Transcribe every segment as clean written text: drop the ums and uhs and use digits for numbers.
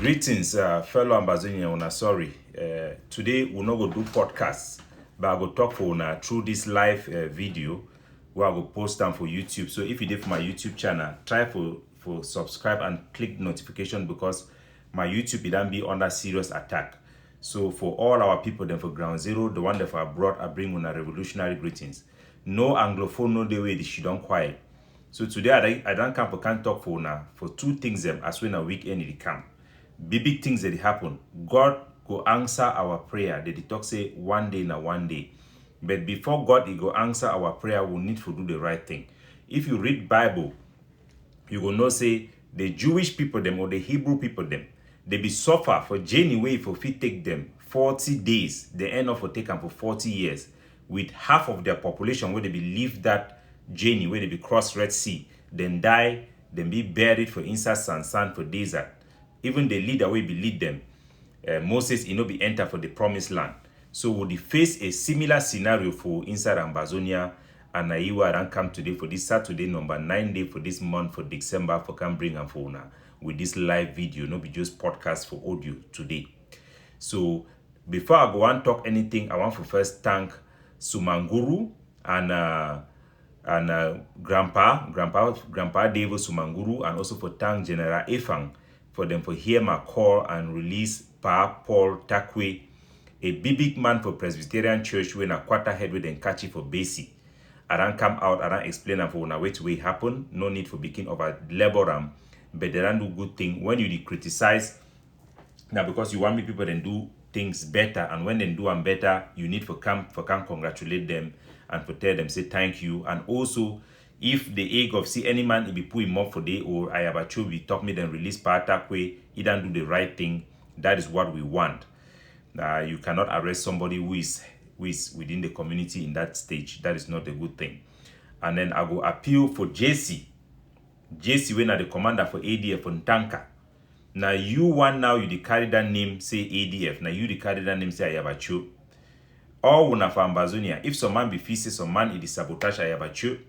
Greetings, fellow Ambazonia. Una sorry. Today we're not gonna do podcasts, but I go talk for una through this live video where I go post them for YouTube. So if you did for my YouTube channel, try for subscribe and click notification because my YouTube it don't be under serious attack. So for all our people then for Ground Zero, the one that for abroad, I bring una revolutionary greetings. No Anglophone, no the way they should don't quiet. So today I don't come for can't talk for una for two things them as when a weekend it come. Big things that happen. God go answer our prayer. They talk say one day na one day. But before God he go answer our prayer, we need to do the right thing. If you read Bible, you will know say the Jewish people them or the Hebrew people them, they be suffer for journey way for fit take them 40 days. They end up for take them for 40 years with half of their population where they be leave that journey where they be cross Red Sea, then die, then be buried for inside sand for desert. Even the leader will be lead them. Moses, be enter for the promised land. So would they face a similar scenario for inside Ambazonia and Naiwa and come today for this Saturday number 9 day for this month for December for can bring and for una with this live video, no be just podcast for audio today. So before I go and talk anything, I want to first thank Sumanguru and Grandpa David Sumanguru, and also for thank General Efang for them for hear my call and release Pa Paul Takwe, a big man for Presbyterian Church when a quarter head with them catch it for basic. I don't come out, I don't explain them for una which way happen. No need for begin over labor but they don't do good thing. When you criticize now because you want me people then do things better, and when they do them better, you need for come congratulate them and for tell them say thank you. And also if the egg of see any man it be put him up for day or I have a show we talk me then release Patakwe, he don't do the right thing. That is what we want. You cannot arrest somebody who is within the community in that stage. That is not a good thing. And then I go appeal for JC when are the commander for ADF on Tanka. Now you want now you carry that name say ADF. Now you carry that name say Ayabacho. Or una for Ambazonia. If some man be feces, some man it is sabotage Ayabacho.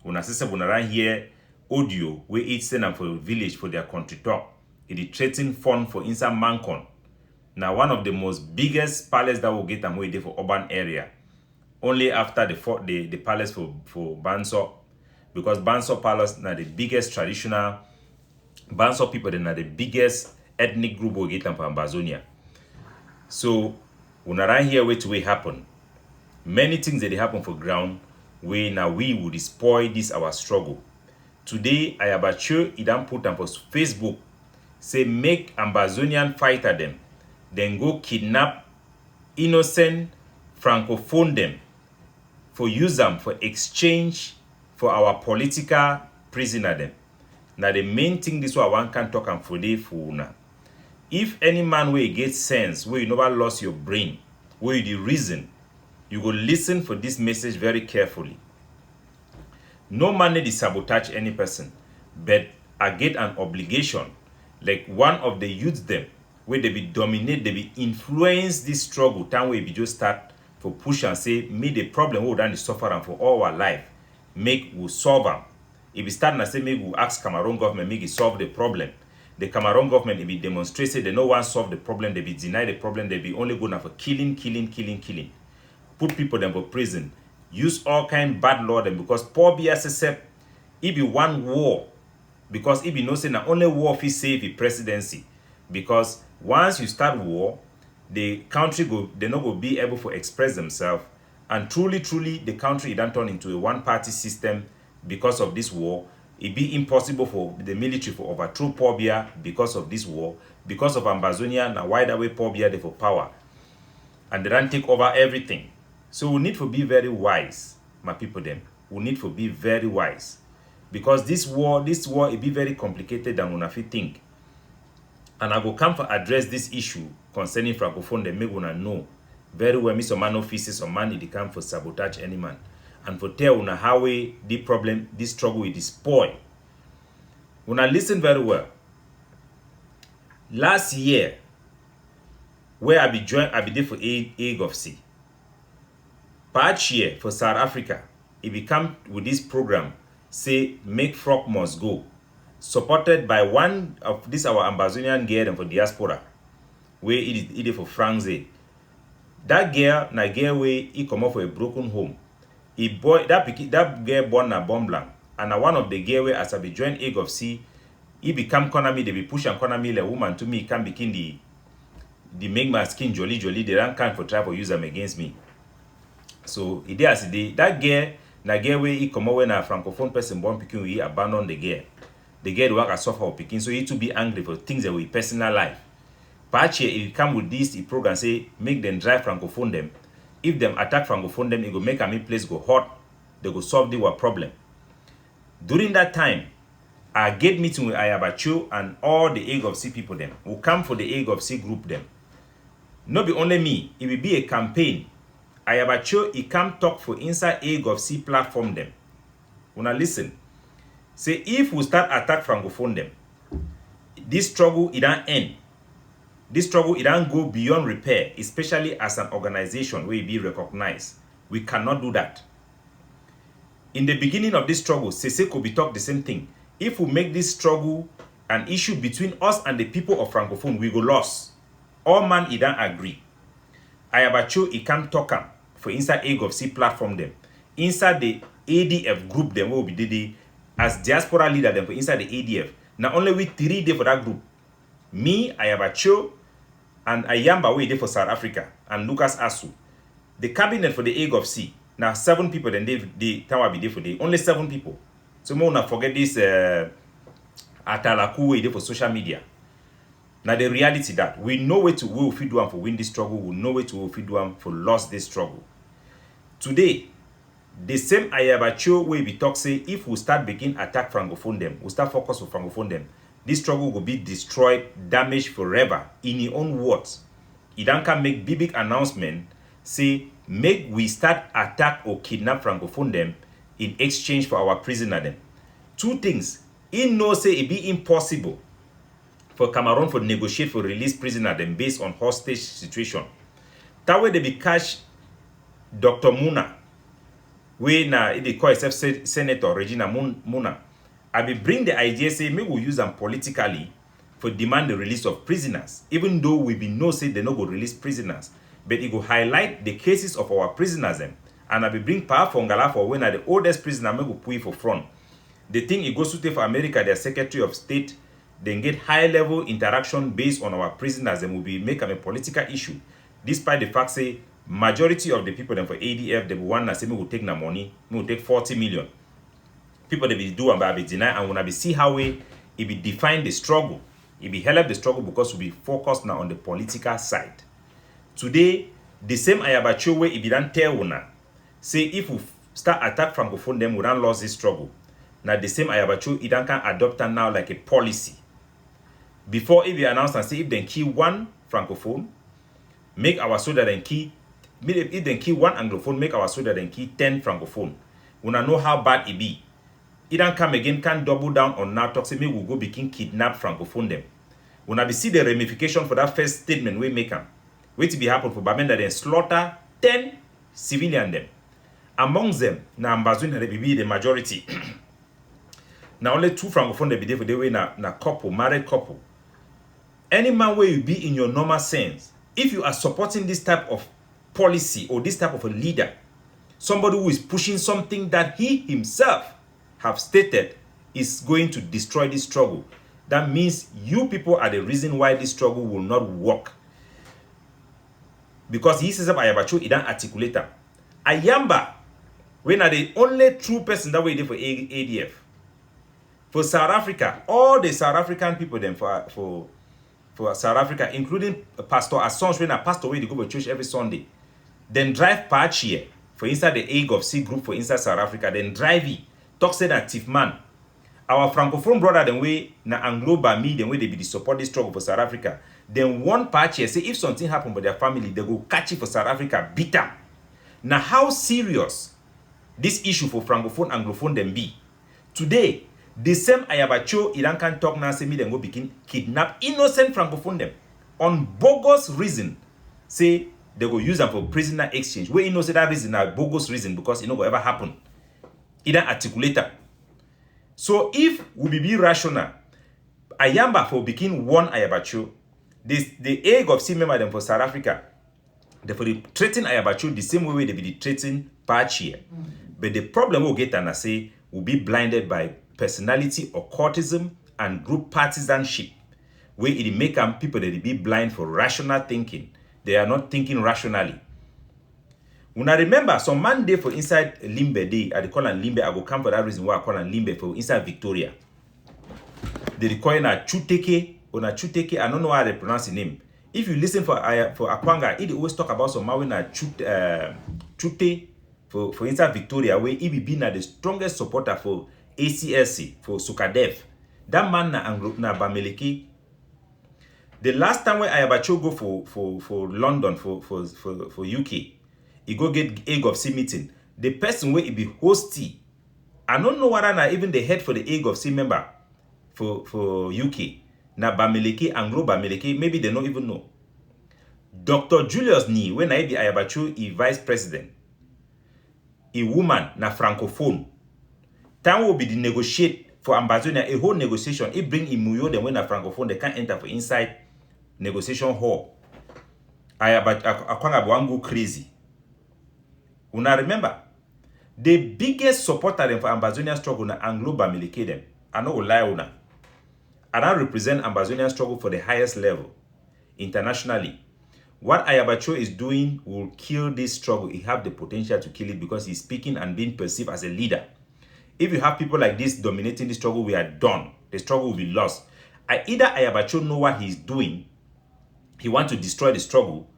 Una sister when around here audio where it send them for a village for their country talk. It is threatening fund for inside Mancon. Now one of the most biggest palace that will get them away there for urban area. Only after the palace for Banso, because Banso Palace now the biggest traditional Banso people then are the biggest ethnic group will get them for Ambazonia. So when around here wait to happen. Many things that they happen for ground where now we would spoil this our struggle. Today I have a show it don't put them for Facebook. Say make Ambazonian fighter them. Then go kidnap innocent francophone them for use them for exchange for our political prisoner them. Now the main thing this one one can talk and for day for una. If any man where you get sense, where you never lost your brain, where you the reason, you go listen for this message very carefully. No man need to sabotage any person, but I get an obligation, like one of the youths them, where they be dominate, they be influence this struggle, time where we just start for push and say, me the problem we done is suffer for all our life, make we solve them. If we start and say, maybe we ask Cameroon government, make it solve the problem. The Cameroon government, if be demonstrated, they no one solve the problem, they be deny the problem, they be only going for killing. Put people them for prison, use all kind bad law them because poor BSSF, it be one war. Because it be no say na only war if save the presidency. Because once you start war, the country they not go be able to express themselves. And truly, the country don't turn into a one-party system because of this war. It be impossible for the military to overthrow Pobia because of this war. Because of Ambazonia, now wide away Pobia they for power. And they don't take over everything. So we need to be very wise, my people them. We need to be very wise. Because this war, it be very complicated than una fit think. And I go come for address this issue concerning francophone, they make una know very well me some man offices, some man it come for sabotage any man. And for tell una how way the problem, this struggle with this spoil. Una listen very well. Last year, where I be there for egg of sea. Patch year for South Africa, it become with this program, say make frog must go. supported by one of this our Ambazonian girl and for diaspora, where it is for France. That girl, na girl where he come up for a broken home. That girl born na bomb blank. And na one of the girl where as I be join egg of sea, he become economy, they be push and economy like woman to me can begin the make my skin jolly, they don't can for try for use them against me. So it as the that girl, na girl where he come out when a francophone person born picking we abandon the girl. The girl work as suffer picking, so he to be angry for things that we personal life. Patch here, he come with this program say make them drive francophone them. If them attack francophone them, it go make a place go hot. They go solve the problem. During that time, I get meeting with Ayabacho and all the egg of sea people them who come for the egg of sea group them. Not be only me, it will be a campaign. Ayabacho he come talk for inside egg of sea platform them. Wanna listen? Say if we start attack francophone them, this struggle it don't end. This struggle it don't go beyond repair, especially as an organization where it be recognized. We cannot do that. In the beginning of this struggle, Seseko be talk the same thing. If we make this struggle an issue between us and the people of francophone, we go lost. All man he don't agree. Ayabacho he come talk for inside egg of sea platform them. Inside the ADF group them will be the as diaspora leader them for inside the ADF. Now only we 3 days for that group. Me, Ayabacho, and Ayamba we there for South Africa and Lucas Asu. The cabinet for the egg of sea. Now 7 people then they tower be there for the only 7 people. So we not forget this Atalaku we there for social media. Now the reality that we know where to we will feed one for win this struggle, we know where to we will feed one for lost this struggle. Today, the same Ayabacho way we talk say if we start begin attack francophone them, we start focus on francophone them, this struggle will be destroyed, damaged forever. In his own words, he don't can make big announcement say make we start attack or kidnap francophone them in exchange for our prisoner them. 2 things. He know say it be impossible for Cameroon for negotiate for release prisoner them based on hostage situation. That way they be catch Dr. Muna, we na they call itself Senator Regina Muna. I will bring the idea say maybe we use them politically for demand the release of prisoners, even though we be no say they no go release prisoners, but it will highlight the cases of our prisoners them. And I will bring power for Ngala for when the oldest prisoner may go put for front. The thing it goes to for America, their Secretary of State, then get high level interaction based on our prisoners and will be make a political issue. Despite the fact say majority of the people them for ADF they want to say we will take na money, we will take 40 million. People they be do and be deny and when be see how it be define the struggle. It be help the struggle because we be focused now on the political side. Today, the same Ayabacho way it be done tell una say if we start attack francophone them we don't lose this struggle. Now the same Ayabacho it can adopt now like a policy. Before it be announced and say if they kill 1 francophone, make our soldier then kill. If they kill 1 anglophone, make our soldier then kill 10 francophone. We know how bad it be. It don't come again, can double down on now talk say maybe we'll go begin kidnap francophone them. When I see the ramification for that first statement we make them. Wait to be happen for Bamenda then slaughter 10 civilian them. Among them, na Ambazonia they be the majority. Now only 2 francophone they be there for the way na couple, married couple. Any man where you be in your normal sense, if you are supporting this type of policy or this type of a leader, somebody who is pushing something that he himself have stated is going to destroy this struggle, that means you people are the reason why this struggle will not work. Because he says Ayabacho, he don't articulate them. Ayamba, when are the only true person that way there for ADF. For South Africa, all the South African people then for South Africa, including Pastor Assange, when a pastor way to go to church every Sunday, then drive patch here for inside the egg of sea group for inside South Africa, then drive it, talk said active man. Our francophone brother then way na Anglo me then way they be the support this struggle for South Africa. Then one patch here say if something happen with their family, they go catch it for South Africa, beat them. Now how serious this issue for francophone anglophone then be? Today, the same Ayabacho Iran can talk now say me then go begin kidnap innocent francophone them on bogus reason. Say they go use them for prisoner exchange. Where you know say that reason a bogus reason because it no go ever happen. It don't articulate that. So if we be rational, Ayamba for begin one Ayabacho, the egg of sea member them for South Africa, they for the treating Ayabacho the same way they be treating Pachie. But the problem we'll get and I say will be blinded by personality occultism and group partisanship, where it make them people that they be blind for rational thinking. They are not thinking rationally. When I remember some man day for inside Limbe day, I call and Limbe, I go come for that reason why I call and Limbe for inside Victoria. They require na Chuteke or na Chuteke, I don't know how they pronounce the name. If you listen for Akwanga, it always talk about some Maui na Chute for inside Victoria, where he be na the strongest supporter for ACLC, for Sukadev. That man na Bameleke. The last time when Ayabacho go for London for UK, he go get egg of sea meeting. The person where he be hosty, I don't know what na even the head for the egg of sea member for UK. Na Bameleke, Anglo Bameleke, maybe they don't even know. Dr. Julius Ni, when I be Ayabacho, he vice president. A woman na francophone. Time will be the negotiate for Ambazonia, a whole negotiation. It bring Imuyo, then when a francophone, they can't enter for inside negotiation hall. Akwanga go crazy. Una remember, the biggest supporter them for Ambazonia struggle na Anglo Bameleke them. I know lie una. And I represent Ambazonia struggle for the highest level internationally. What Ayabacho is doing will kill this struggle. He have the potential to kill it because he's speaking and being perceived as a leader. If you have people like this dominating the struggle, we are done. The struggle will be lost. Either Ayabacho know what he's doing, he wants to destroy the struggle,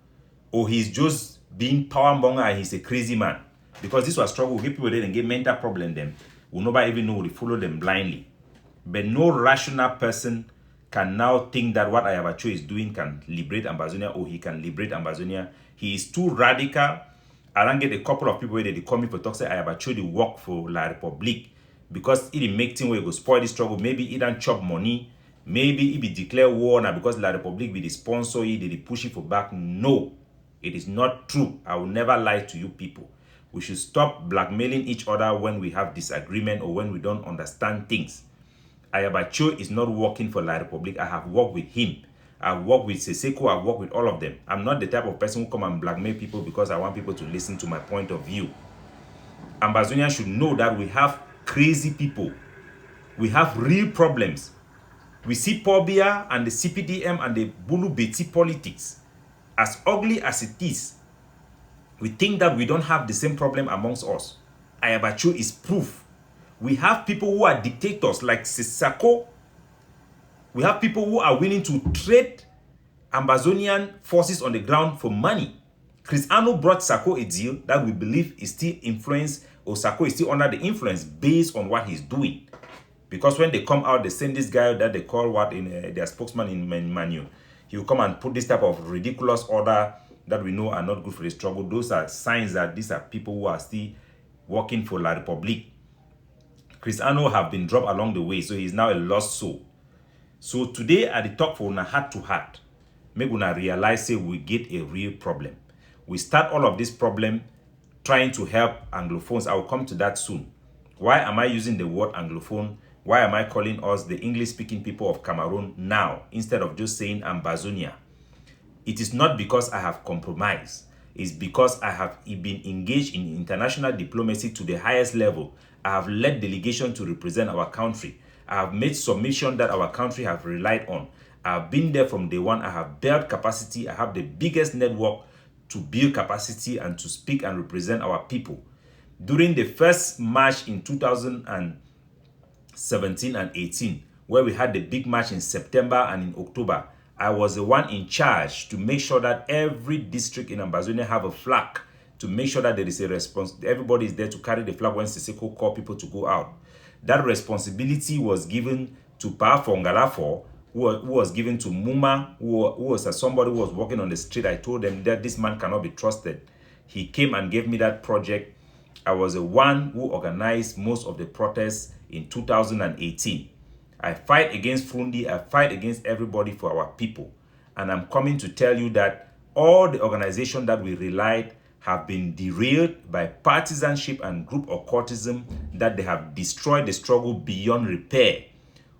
or he's just being power monger and he's a crazy man. Because this was struggle, people then get mental problem them. Will nobody even know, we follow them blindly. But no rational person can now think that what Ayabacho is doing can liberate Ambazonia or he can liberate Ambazonia. He is too radical. I don't get a couple of people where they come in for talk say Ayabacho they work for La Republique because it make things where it go spoil the struggle. Maybe he don't chop money. Maybe it be declare war now because La Republique be the sponsor, they push it for back. No, it is not true. I will never lie to you people. We should stop blackmailing each other when we have disagreement or when we don't understand things. Ayabacho is not working for La Republique. I have worked with him. I've worked with Seseko. I've worked with all of them. I'm not the type of person who come and blackmail people because I want people to listen to my point of view. Ambazonia should know that we have crazy people. We have real problems. We see Pobia and the CPDM and the Bulu Beti politics. As ugly as it is, we think that we don't have the same problem amongst us. Ayabacho is proof. We have people who are dictators like Sisako. We have people who are willing to trade Ambazonian forces on the ground for money. Chris Ano brought Sako a deal that we believe is still influenced, or Sako is still under the influence based on what he's doing. Because when they come out, they send this guy that they call their spokesman in Manu. He will come and put this type of ridiculous order that we know are not good for the struggle. Those are signs that these are people who are still working for La Republique. Chris Ano have been dropped along the way, so he's now a lost soul. So today at the talk for una heart to heart, make una realize say we get a real problem. We start all of this problem trying to help Anglophones. I will come to that soon. Why am I using the word Anglophone? Why am I calling us the English-speaking people of Cameroon now instead of just saying Ambazonia? It is not because I have compromised. It's because I have been engaged in international diplomacy to the highest level. I have led delegation to represent our country. I have made submission that our country have relied on. I have been there from day one. I have built capacity. I have the biggest network to build capacity and to speak and represent our people. During the first march in 2017 and 18, where we had the big march in September and in October, I was the one in charge to make sure that every district in Ambazonia have a flag, to make sure that there is a response. Everybody is there to carry the flag when Siseko call people to go out. That responsibility was given to Pa Fongalafo, who was given to Muma, who was somebody who was walking on the street. I told them that this man cannot be trusted. He came and gave me that project. I was the one who organized most of the protests in 2018. I fight against Fundi. I fight against everybody for our people. And I'm coming to tell you that all the organization that we relied have been derailed by partisanship and group occultism, that they have destroyed the struggle beyond repair.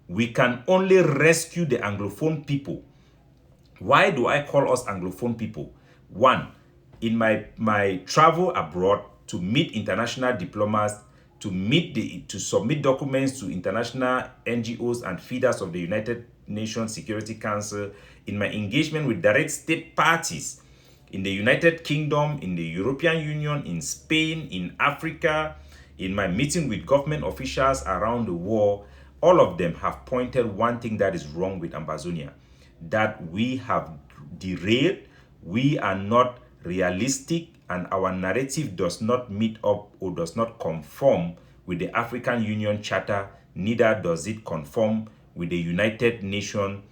We can only rescue the Anglophone people. Why do I call us Anglophone people? One, in my travel abroad to meet international diplomats, to submit documents to international NGOs and feeders of the United Nations Security Council, in my engagement with direct state parties in the United Kingdom, in the European Union, in Spain, in Africa, in my meeting with government officials around the world, all of them have pointed one thing that is wrong with Ambazonia, that we have derailed, we are not realistic, and our narrative does not meet up or does not conform with the African Union Charter, neither does it conform with the United Nations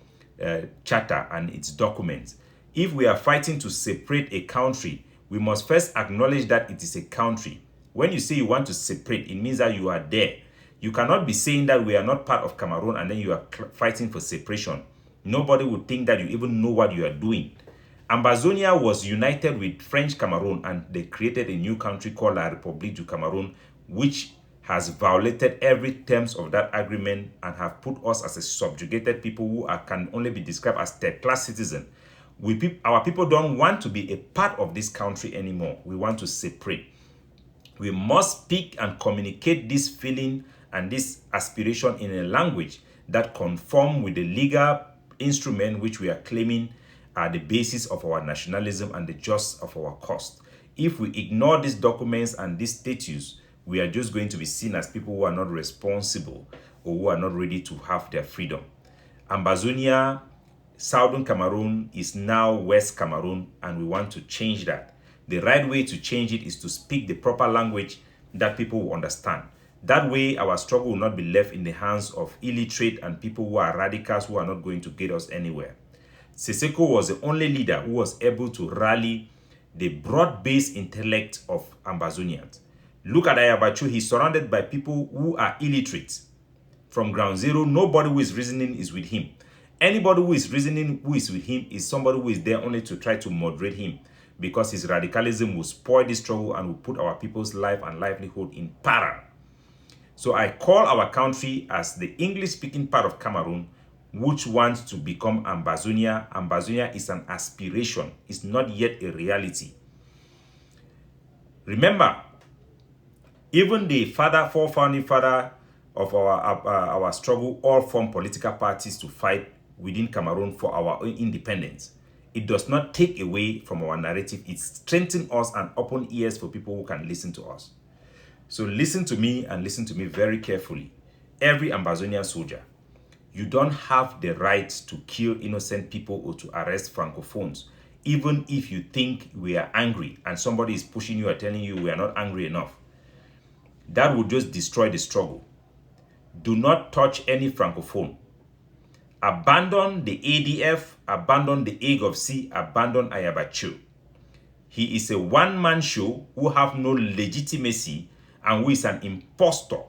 Charter and its documents. If we are fighting to separate a country, we must first acknowledge that it is a country. When you say you want to separate, it means that you are there. You cannot be saying that we are not part of Cameroon and then you are fighting for separation. Nobody would think that you even know what you are doing. Ambazonia was united with French Cameroon and they created a new country called La République du Cameroon, which has violated every terms of that agreement and have put us as a subjugated people who can only be described as third-class citizens. Our people don't want to be a part of this country anymore. We want to separate. We must speak and communicate this feeling and this aspiration in a language that conform with the legal instrument which we are claiming are the basis of our nationalism and the just of our cause. If we ignore these documents and these statutes, we are just going to be seen as people who are not responsible or who are not ready to have their freedom. Ambazonia, Southern Cameroon is now West Cameroon, and we want to change that. The right way to change it is to speak the proper language that people will understand. That way, our struggle will not be left in the hands of illiterate and people who are radicals who are not going to get us anywhere. Seseko was the only leader who was able to rally the broad-based intellect of Ambazonians. Look at Ayabacho, he's surrounded by people who are illiterate. From ground zero, nobody who is reasoning is with him. Anybody who is reasoning who is with him is somebody who is there only to try to moderate him, because his radicalism will spoil the struggle and will put our people's life and livelihood in peril. So I call our country as the English-speaking part of Cameroon, which wants to become Ambazonia. Ambazonia is an aspiration. It's not yet a reality. Remember, even the forefounding father of our struggle all formed political parties to fight within Cameroon for our own independence. It does not take away from our narrative. It strengthens us and opens ears for people who can listen to us. So listen to me and listen to me very carefully. Every Ambazonian soldier, you don't have the right to kill innocent people or to arrest Francophones, even if you think we are angry and somebody is pushing you or telling you we are not angry enough. That will just destroy the struggle. Do not touch any Francophone. Abandon the ADF, abandon the Egg of Sea, abandon Ayabacho. He is a one-man show who have no legitimacy and who is an impostor.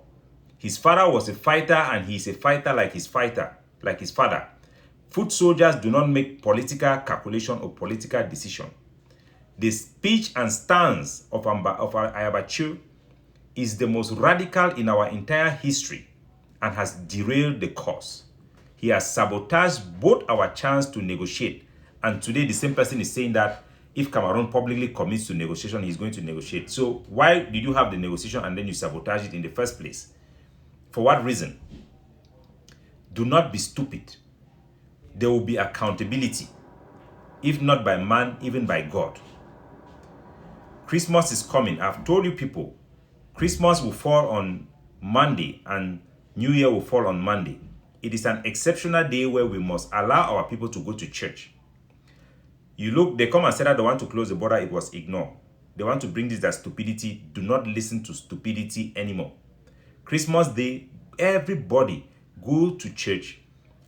His father was a fighter and he is a fighter like his father. Foot soldiers do not make political calculation or political decision. The speech and stance of Ayabacho is the most radical in our entire history and has derailed the cause. He has sabotaged both our chance to negotiate, and today the same person is saying that if Cameroon publicly commits to negotiation, he's going to negotiate. So why did you have the negotiation and then you sabotage it in the first place? For what reason? Do not be stupid. There will be accountability, if not by man, even by God. Christmas is coming. I've told you people, Christmas will fall on Monday and New Year will fall on Monday. It is an exceptional day where we must allow our people to go to church. You look, they come and say that they want to close the border, it was ignored. They want to bring this as stupidity. Do not listen to stupidity anymore. Christmas Day, everybody go to church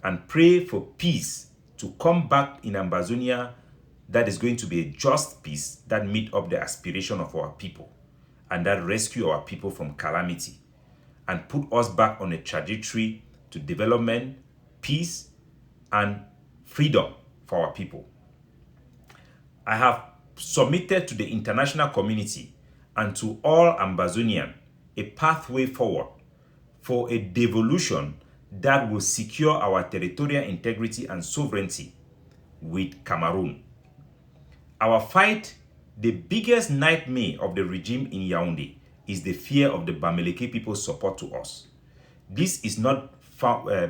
and pray for peace to come back in Ambazonia. That is going to be a just peace that meet up the aspiration of our people and that rescue our people from calamity and put us back on a trajectory to development, peace, and freedom for our people. I have submitted to the international community and to all Ambazonian a pathway forward for a devolution that will secure our territorial integrity and sovereignty with Cameroon. Our fight, the biggest nightmare of the regime in Yaoundé, is the fear of the Bamileke people's support to us. This is not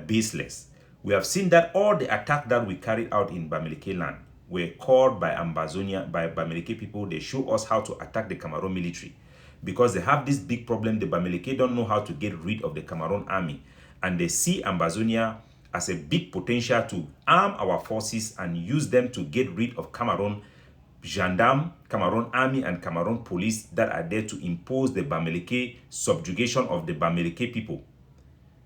baseless. We have seen that all the attacks that we carried out in Bamileke land were called by Ambazonia, by Bamileke people. They show us how to attack the Cameroon military because they have this big problem. The Bamileke don't know how to get rid of the Cameroon army, and they see Ambazonia as a big potential to arm our forces and use them to get rid of Cameroon gendarme, Cameroon army, and Cameroon police that are there to impose the Bamileke subjugation of the Bamileke people.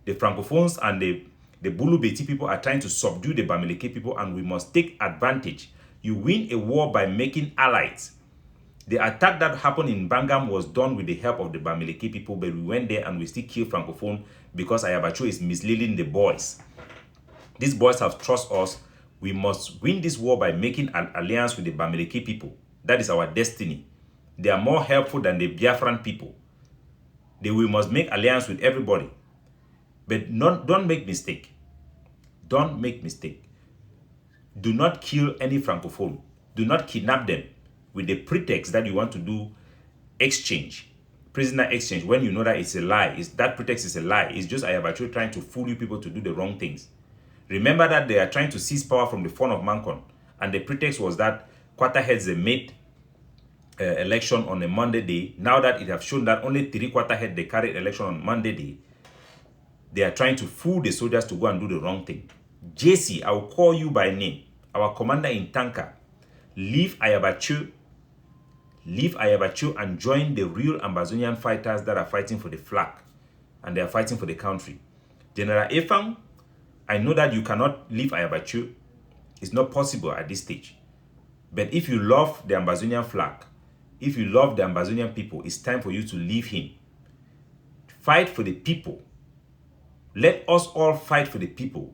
The Francophones and the Bulu Beti people are trying to subdue the Bamileke people, and we must take advantage. You win a war by making allies. The attack that happened in Bangam was done with the help of the Bamileke people, but we went there and we still killed Francophone because Ayabacho is misleading the boys. These boys have trust us. We must win this war by making an alliance with the Bamileke people. That is our destiny. They are more helpful than the Biafran people. We must make alliance with everybody. But don't make mistake. Don't make mistake. Do not kill any Francophone. Do not kidnap them with the pretext that you want to do exchange, prisoner exchange, when you know that it's a lie. That pretext is a lie. It's just Ayabacho trying to fool you people to do the wrong things. Remember that they are trying to seize power from the phone of Mancon, and the pretext was that quarterheads they made election on a Monday day. Now that it have shown that only 3 quarterheads they carried election on Monday day, they are trying to fool the soldiers to go and do the wrong thing. JC, I will call you by name, our commander in Tanka. Leave Ayabacho and join the real Ambazonian fighters that are fighting for the flag, and they are fighting for the country. General Efang, I know that you cannot leave Ayabacho. It's not possible at this stage. But if you love the Ambazonian flag, if you love the Ambazonian people, it's time for you to leave him. Fight for the people. Let us all fight for the people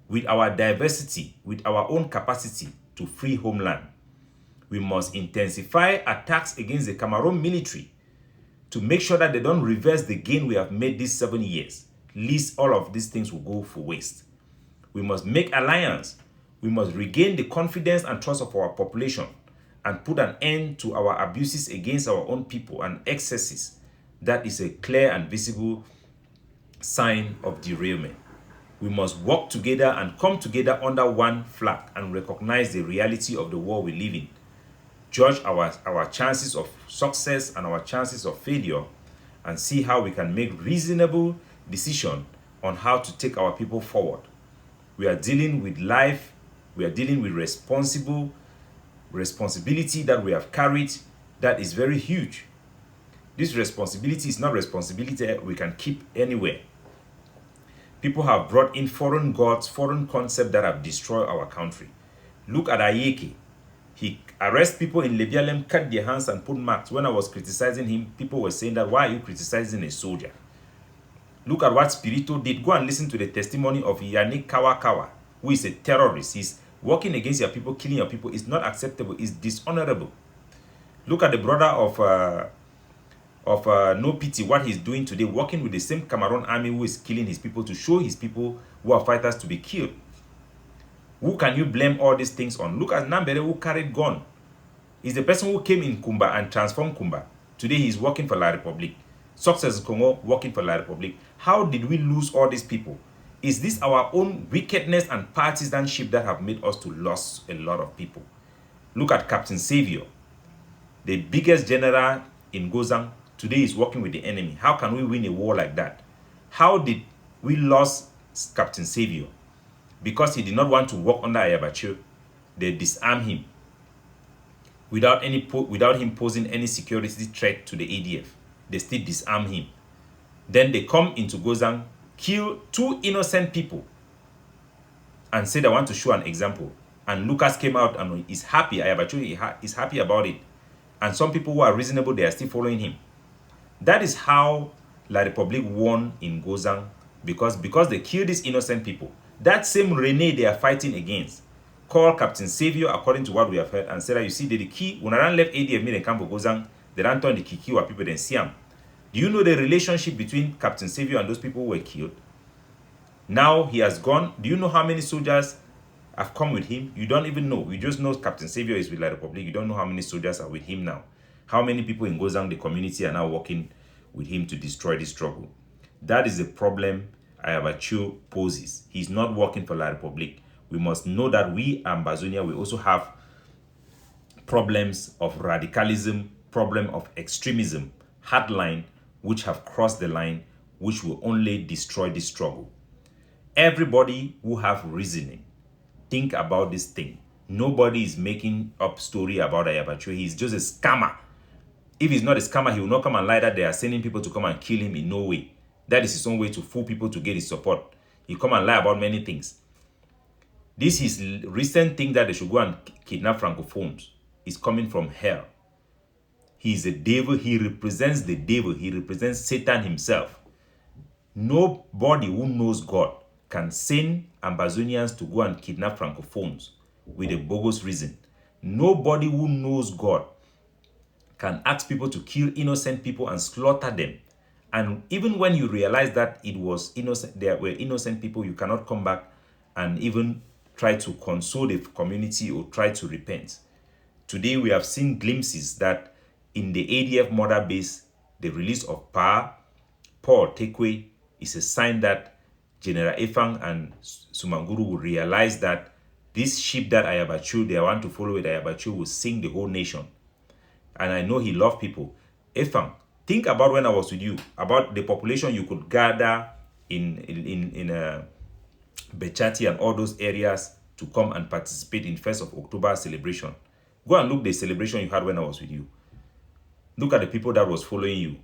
with our diversity, with our own capacity to free homeland. We must intensify attacks against the Cameroon military to make sure that they don't reverse the gain we have made these 7 years. Least all of these things will go for waste. We must make alliance. We must regain the confidence and trust of our population and put an end to our abuses against our own people and excesses. That is a clear and visible sign of derailment. We must work together and come together under one flag and recognize the reality of the world we live in. Judge our chances of success and our chances of failure, and see how we can make reasonable decisions on how to take our people forward. We are dealing with life. We are dealing with responsibility that we have carried that is very huge. This responsibility is not responsibility we can keep anywhere. People have brought in foreign gods, foreign concepts that have destroyed our country. Look at Ayeke. He arrests people in Levialem, cut their hands and put marks. When I was criticizing him, people were saying that, why are you criticizing a soldier? Look at what Spirito did. Go and listen to the testimony of Yannick Kawakawa, who is a terrorist. He's working against your people, killing your people. It's not acceptable. It's dishonorable. Look at the brother of No Pity, what he's doing today, working with the same Cameroon army who is killing his people to show his people who are fighters to be killed. Who can you blame all these things on? Look at Nambere, who carried gun. He's the person who came in Kumba and transformed Kumba. Today he's working for La Republique. Success Congo working for La Republique. How did we lose all these people? Is this our own wickedness and partisanship that have made us to lose a lot of people? Look at Captain Savior, the biggest general in Gozang. Today is working with the enemy. How can we win a war like that? How did we lose Captain Savior? Because he did not want to work under Ayabacho, they disarmed him without him posing any security threat to the ADF. They still disarm him. Then they come into Gozang, kill 2 innocent people, and say they want to show an example. And Lucas came out and is happy. Ayabacho is happy about it. And some people who are reasonable, they are still following him. That is how La Republique won in Gozang, because they killed these innocent people. That same Rene they are fighting against call Captain Savior, according to what we have heard, and said that, you see, the key, when I left ADF, me and Campo Gozang, they ran turn the kiki or people then see him. Do you know the relationship between Captain Savior and those people who were killed? Now he has gone. Do you know how many soldiers have come with him? You don't even know. You just know Captain Savior is with La Republic. You don't know how many soldiers are with him now. How many people in Gozang, the community, are now working with him to destroy this struggle. That is the problem Ayabacho poses. He's not working for La Republic. We must know that we, Ambazonia, we also have problems of radicalism, problem of extremism, hardline, which have crossed the line, which will only destroy this struggle. Everybody who have reasoning, think about this thing. Nobody is making up story about Ayabacho. He's just a scammer. If he's not a scammer, he will not come and lie that they are sending people to come and kill him. In no way. That is his own way to fool people to get his support. He come and lie about many things. This is recent thing that they should go and kidnap Francophones is coming from hell. He is a devil. He represents the devil. He represents Satan himself. Nobody who knows God can send Ambazonians to go and kidnap Francophones with a bogus reason. Nobody who knows God can ask people to kill innocent people and slaughter them. And even when you realize that it was innocent, there were innocent people, you cannot come back and even try to console the community or try to repent. Today we have seen glimpses that in the ADF mother base, the release of Paul Tekwe is a sign that General Efang and Sumanguru will realize that this ship that Ayabacho, they want to follow with Ayabacho, will sink the whole nation. And I know he loved people. Efang, think about when I was with you, about the population you could gather in Bechati and all those areas to come and participate in 1st of October celebration. Go and look the celebration you had when I was with you. Look at the people that was following you.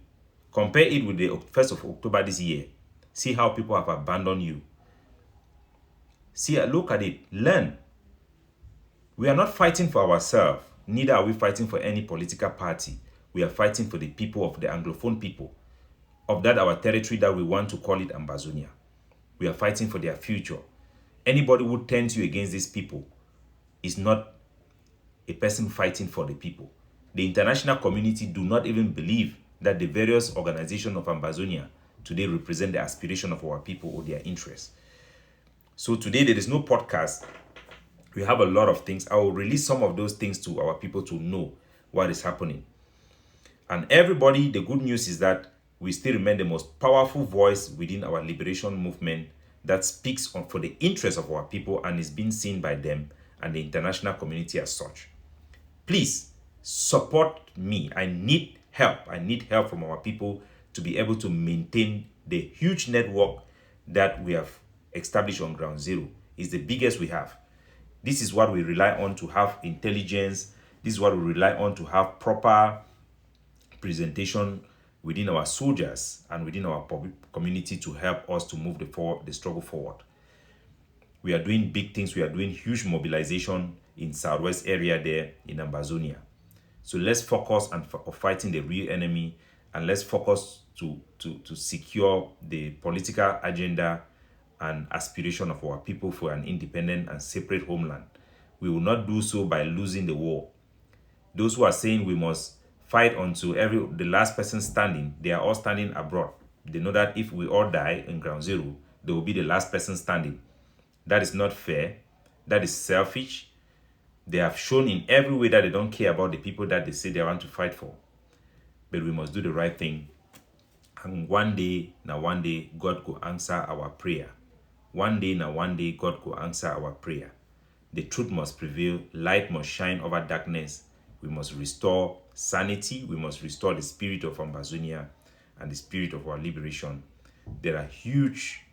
Compare it with the 1st of October this year. See how people have abandoned you. See, look at it. Learn. We are not fighting for ourselves. Neither are we fighting for any political party. We are fighting for the people of the Anglophone people of that our territory that we want to call it Ambazonia. We are fighting for their future. Anybody who turns you against these people is not a person fighting for the people. The international community do not even believe that the various organizations of Ambazonia today represent the aspiration of our people or their interests. So today there is no podcast. We have a lot of things. I will release some of those things to our people to know what is happening. And everybody, the good news is that we still remain the most powerful voice within our liberation movement that speaks for the interests of our people and is being seen by them and the international community as such. Please support me. I need help. I need help from our people to be able to maintain the huge network that we have established on Ground Zero. It's the biggest we have. This is what we rely on to have intelligence. This is what we rely on to have proper presentation within our soldiers and within our community to help us to move the struggle forward. We are doing big things. We are doing huge mobilization in Southwest area there in Ambazonia. So let's focus on fighting the real enemy, and let's focus to secure the political agenda and aspiration of our people for an independent and separate homeland. We will not do so by losing the war. Those who are saying we must fight until the last person standing, they are all standing abroad. They know that if we all die in Ground Zero, they will be the last person standing. That is not fair. That is selfish. They have shown in every way that they don't care about the people that they say they want to fight for. But we must do the right thing. And one day, God will answer our prayer. One day, God will answer our prayer. The truth must prevail. Light must shine over darkness. We must restore sanity. We must restore the spirit of Ambazonia and the spirit of our liberation. There are huge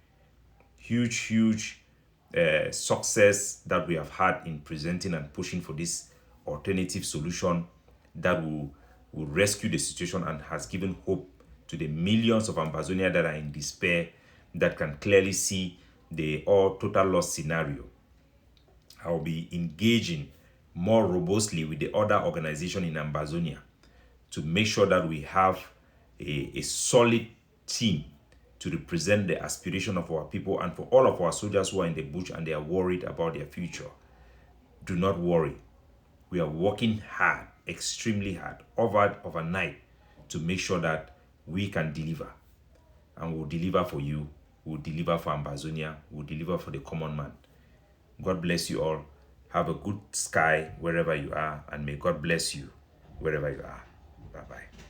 success that we have had in presenting and pushing for this alternative solution that will rescue the situation and has given hope to the millions of Ambazonia that are in despair, that can clearly see the total loss scenario. I will be engaging more robustly with the other organization in Ambazonia to make sure that we have a solid team to represent the aspiration of our people and for all of our soldiers who are in the bush and they are worried about their future. do not worry. We are working hard, extremely hard, overnight to make sure that we can deliver. And we'll deliver for you, we'll deliver for Ambazonia, we'll deliver for the common man. God bless you all. Have a good sky wherever you are, and may God bless you wherever you are. Bye-bye.